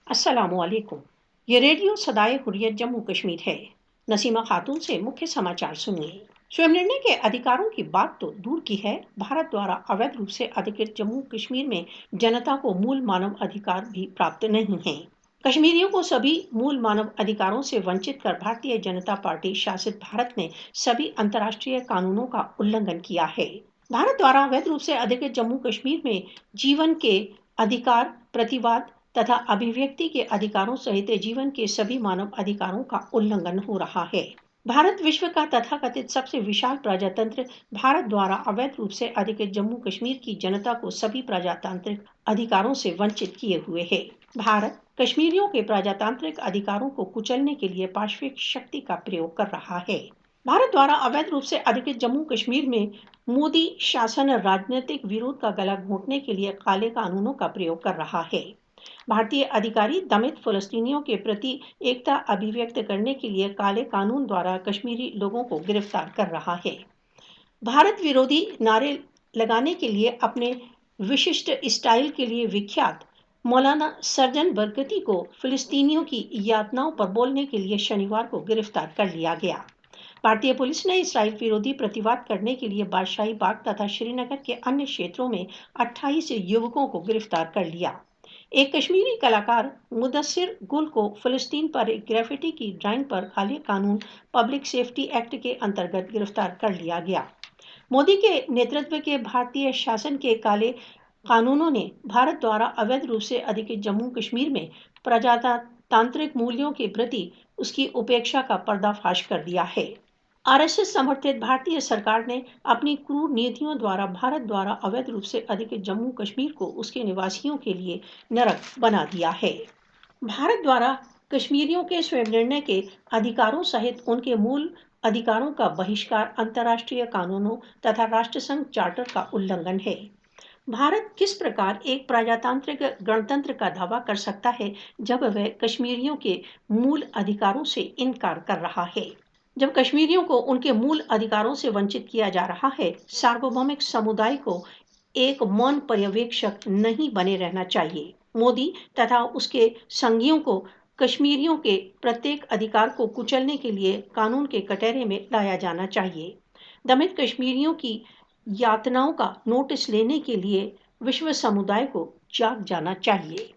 अस्सलामुअलैकुम। ये रेडियो सदाए हुर्रियत जम्मू कश्मीर है। नसीमा खातून से मुख्य समाचार सुनिए। स्वयं निर्णय के अधिकारों की बात तो दूर की है, भारत द्वारा अवैध रूप से अधिकृत जम्मू कश्मीर में जनता को मूल मानव अधिकार भी प्राप्त नहीं है। कश्मीरियों को सभी मूल मानव अधिकारों से वंचित कर भारतीय जनता पार्टी शासित भारत ने सभी अंतर्राष्ट्रीय कानूनों का उल्लंघन किया है। भारत द्वारा अवैध रूप से अधिकृत जम्मू कश्मीर में जीवन के अधिकार, प्रतिवाद तथा अभिव्यक्ति के अधिकारों सहित जीवन के सभी मानव अधिकारों का उल्लंघन हो रहा है। भारत विश्व का तथाकथित सबसे विशाल प्रजातंत्र भारत द्वारा अवैध रूप से अधिकृत जम्मू कश्मीर की जनता को सभी प्रजातांत्रिक अधिकारों से वंचित किए हुए है। भारत कश्मीरियों के प्रजातांत्रिक अधिकारों को कुचलने के लिए पार्श्विक शक्ति का प्रयोग कर रहा है। भारत द्वारा अवैध रूप से अधिकृत जम्मू कश्मीर में मोदी शासन राजनीतिक विरोध का गला घोंटने के लिए काले कानूनों का प्रयोग कर रहा है। भारतीय अधिकारी दमित फिलिस्तीनियों के प्रति एकता अभिव्यक्त करने के लिए काले कानून द्वारा कश्मीरी लोगों को गिरफ्तार कर रहा है। भारत विरोधी नारे लगाने के लिए अपने विशिष्ट स्टाइल के लिए विख्यात मौलाना सर्जन बरकती को फिलिस्तीनियों की यातनाओं पर बोलने के लिए शनिवार को गिरफ्तार कर लिया गया। भारतीय पुलिस ने इसराइल विरोधी प्रतिवाद करने के लिए बादशाही बाग तथा श्रीनगर के अन्य क्षेत्रों में 28 युवकों को गिरफ्तार कर लिया। एक कश्मीरी कलाकार मुदस्सिर गुल को फिलिस्तीन पर एक ग्रेफिटी की ड्राइंग पर काले कानून पब्लिक सेफ्टी एक्ट के अंतर्गत गिरफ्तार कर लिया गया। मोदी के नेतृत्व के भारतीय शासन के काले कानूनों ने भारत द्वारा अवैध रूप से अधिकृत जम्मू कश्मीर में प्रजातांत्रिक मूल्यों के प्रति उसकी उपेक्षा का पर्दाफाश कर दिया है। आरएसएस समर्थित भारतीय सरकार ने अपनी क्रूर नीतियों द्वारा भारत द्वारा अवैध रूप से अधिकृत जम्मू कश्मीर को उसके निवासियों के लिए नरक बना दिया है। भारत द्वारा कश्मीरियों के स्वयं निर्णय के अधिकारों सहित उनके मूल अधिकारों का बहिष्कार अंतर्राष्ट्रीय कानूनों तथा राष्ट्रसंघ चार्टर का उल्लंघन है। भारत किस प्रकार एक प्रजातांत्रिक गणतंत्र का दावा कर सकता है जब वह कश्मीरियों के मूल अधिकारों से इनकार कर रहा है। जब कश्मीरियों को उनके मूल अधिकारों से वंचित किया जा रहा है, सार्वभौमिक समुदाय को एक मौन पर्यवेक्षक नहीं बने रहना चाहिए। मोदी तथा उसके संगियों को कश्मीरियों के प्रत्येक अधिकार को कुचलने के लिए कानून के कटघरे में लाया जाना चाहिए। दमित कश्मीरियों की यातनाओं का नोटिस लेने के लिए विश्व समुदाय को जाग जाना चाहिए।